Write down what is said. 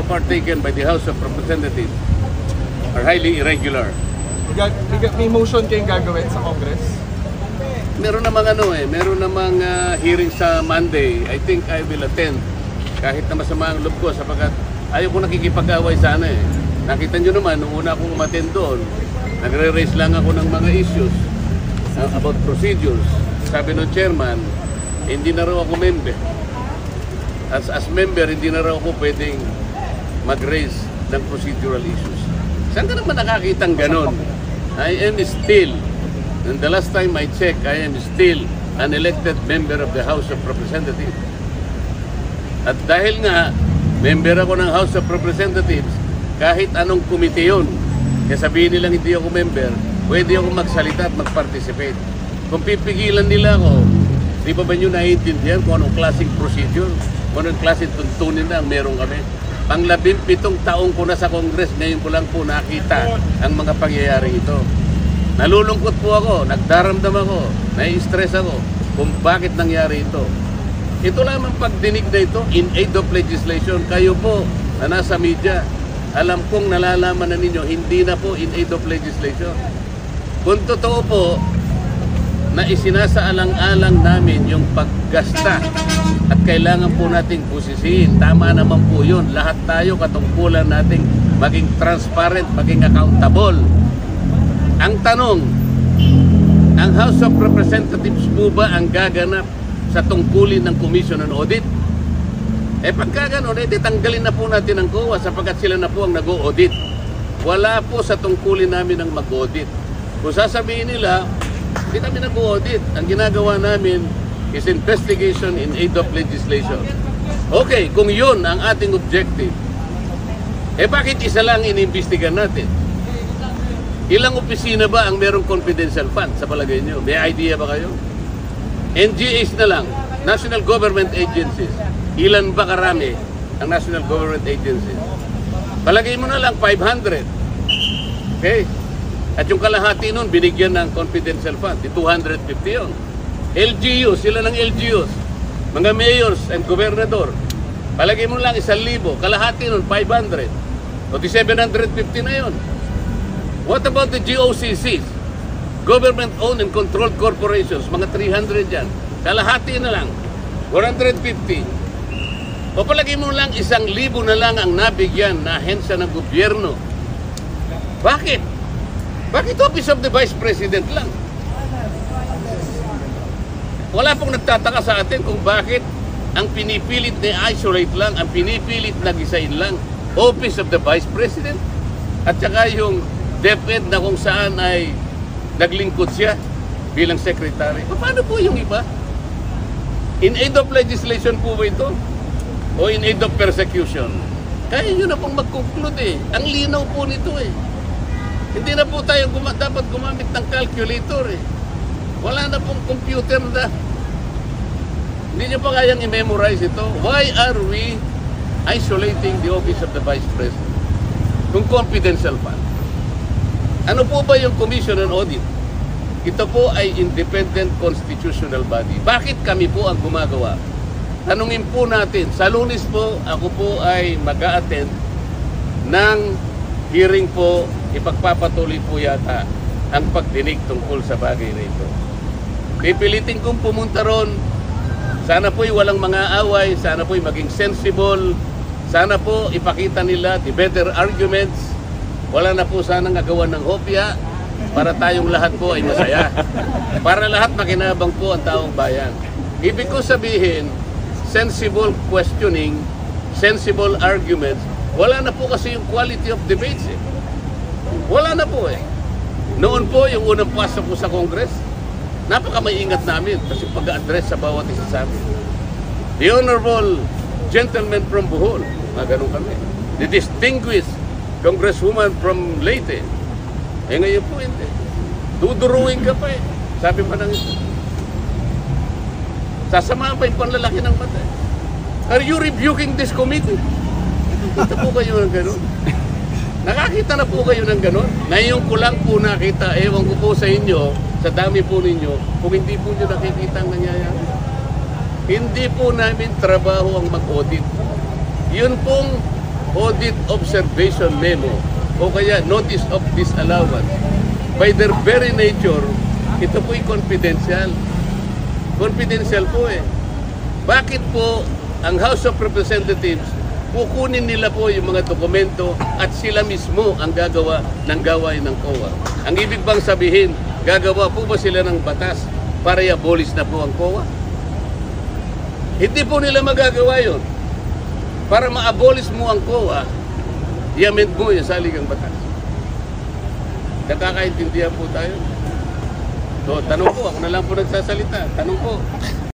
partaken by the House of Representatives are highly irregular. May motion kayong gagawin sa Congress? Meron namang hearing sa Monday. I think I will attend kahit na masama ang loob ko sapagkat ayaw ko nakikipag-away sana eh. Nakita nyo naman, nung una akong umattend doon, nagre-raise lang ako ng mga issues about procedures. Sabi ng chairman, hindi na raw ako member. As member, hindi na raw ako pwedeng mag-raise ng procedural issues. Saan ka naman nakakitang ganon? I am still, and the last time I checked, I am still an elected member of the House of Representatives. At dahil nga, member ako ng House of Representatives, kahit anong komite yun, kaya sabihin nilang hindi ako member, pwede ako magsalita at mag-participate. Kung pipigilan nila ako, di ba nyo naiintindihan kung anong klaseng procedure, kung anong klaseng tuntunin na ang meron kami? Pang 17 taong ko na sa Congress, ngayon ko lang po nakita ang mga pangyayari ito. Nalulungkot po ako, nagdaramdam ako, nai-stress ako kung bakit nangyari ito. Ito lamang pagdinig na ito, in aid of legislation, kayo po na nasa media, alam kong nalalaman na ninyo, hindi na po in aid of legislation. Kung totoo po, na isinasaalang-alang namin yung paggasta at kailangan po nating pusisiin. Tama naman po yun. Lahat tayo katungkulan nating maging transparent, maging accountable. Ang tanong, ang House of Representatives po ba ang gaganap sa tungkulin ng Commission on Audit? Pagka gano'n, tanggalin na po natin ang COA sapagkat sila na po ang nag-audit. Wala po sa tungkulin namin ang mag-audit. Kung sasabihin nila, hindi kami nag-audit. Ang ginagawa namin is investigation in aid of legislation. Okay, kung yun ang ating objective, bakit isa lang inimbestigan natin? Ilang opisina ba ang merong confidential fund sa palagay nyo? May idea ba kayo? NGAs na lang, National Government Agencies. Ilan ba karami ang National Government Agencies? Palagay mo na lang 500. Okay? At yung kalahati nun, binigyan ng confidential fund. 250 yun. LGUs, sila ng LGUs. Mga mayors and gobernador. Palagay mo lang 1,000. Kalahati nun, 500. O di 750 na yun. What about the GOCCs? Government-owned and controlled corporations. Mga 300 yan. Kalahati na lang. 150. O palagay mo lang 1,000 na lang ang nabigyan na ahensya ng gobyerno. Bakit? Bakit Office of the Vice President lang? Wala pong nagtataka sa atin kung bakit ang pinipilit na isolate lang, ang pinipilit na gisain lang, Office of the Vice President. At saka yung DepEd na kung saan ay naglingkod siya bilang secretary. Paano po yung iba? In aid of legislation po ba ito? O in aid of persecution? Kaya nyo na pong mag-conclude eh. Ang linaw po nito eh. Hindi na po tayo dapat gumamit ng calculator eh. Wala na pong computer na. Hindi nyo pa kayang i-memorize ito. Why are we isolating the Office of the Vice President? Kung confidential fund. Ano po ba yung Commission on Audit? Ito po ay independent constitutional body. Bakit kami po ang gumagawa? Tanungin po natin. Sa Lunes po, ako po ay mag-a-attend ng hearing po, ipagpapatuloy po yata ang pagdinig tungkol sa bagay na ito. Pipilitin kong pumunta ron. Sana po'y walang mga away, sana po'y maging sensible, sana po ipakita nila the better arguments. Wala na po sanang agawan ng hopya para tayong lahat po ay masaya. Para lahat makinabang po ang taong bayan. Ibig ko sabihin, sensible questioning, sensible arguments. Wala na po kasi yung quality of debates eh. Wala na po eh. Noon po, yung unang pasok ko sa Congress, napaka-maingat namin kasi pag-address sa bawat isa sa amin. The Honorable Gentleman from Bohol, ganun kami. The Distinguished Congresswoman from Leyte. Ngayon po hindi. Duduruin ka pa eh. Sabi pa ng ito. Sasamahan pa yung panlalaki ng mata. Are you rebuking this committee? Nakita po kayo ng gano'n? Nakakita na po kayo ng gano'n? Ngayon ko lang po nakita, ewan ko po sa inyo, sa dami po ninyo, kung hindi po nyo nakikita ang nangyayari. Hindi po namin trabaho ang mag-audit. Yun pong audit observation memo o kaya notice of disallowance, by their very nature, ito po'y confidential. Confidential po eh. Bakit po ang House of Representatives kukunin nila po yung mga dokumento at sila mismo ang gagawa ng gawain ng COA? Ang ibig bang sabihin, gagawa po ba sila ng batas para i-abolish na po ang COA? Hindi po nila magagawa yun. Para ma-abolish mo ang COA, i-amend mo yung saligang batas. Nakakaintindihan po tayo. So, tanong po, ako na lang po nagsasalita. Tanong po.